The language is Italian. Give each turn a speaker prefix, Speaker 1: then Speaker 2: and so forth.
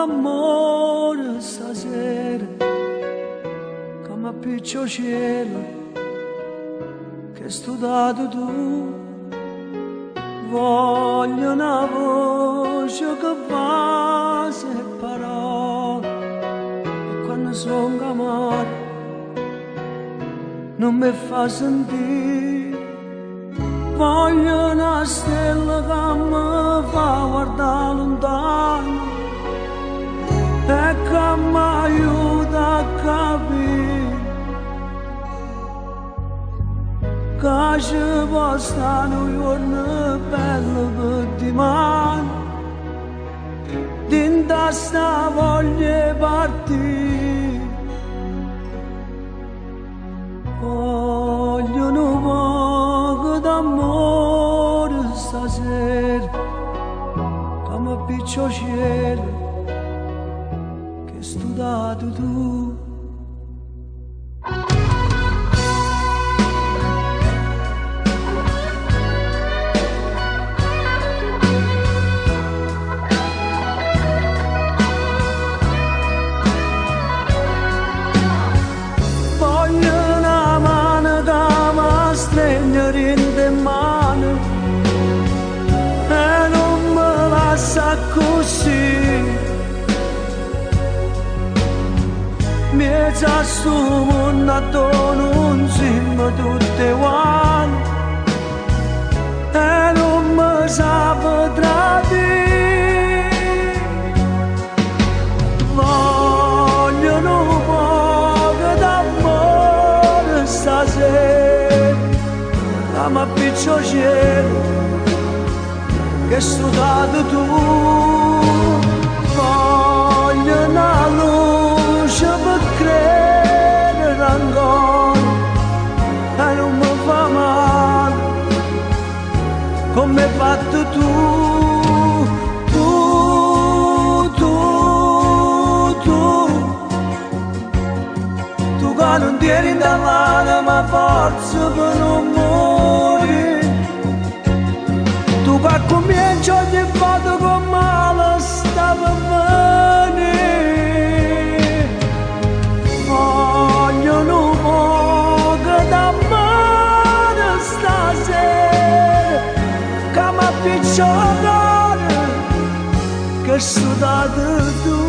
Speaker 1: d'amore stasera, che mi appiccio cielo, che studiato tu. Voglio una voce che va separare, e quando sono amare non mi fa sentire. Voglio una stella che mi fa guardare lontano e che mi aiuta a capire che ci può stare un giorno bello per domani, dinta sta voglia di partire. Voglio un poco d'amore stasera, che mi appiccio cielo, che hai studiato tu. Rinde mano e non mi lascia così, mi è già su un attorno insieme tutte uguali e non mi sa tradire. Voglio un po' d'amore stasera, ma appiccio cielo, che hai studiato tu. Voglio una luce per credere ancora e non mi fa male come hai fatto tu. Tu che non tieni dall'anima forza per non morire, tu che cominci ogni volta con male sta per venire. Voglio un poco d'amore stasera, che mi appiccio il cuore, che hai studiato tu.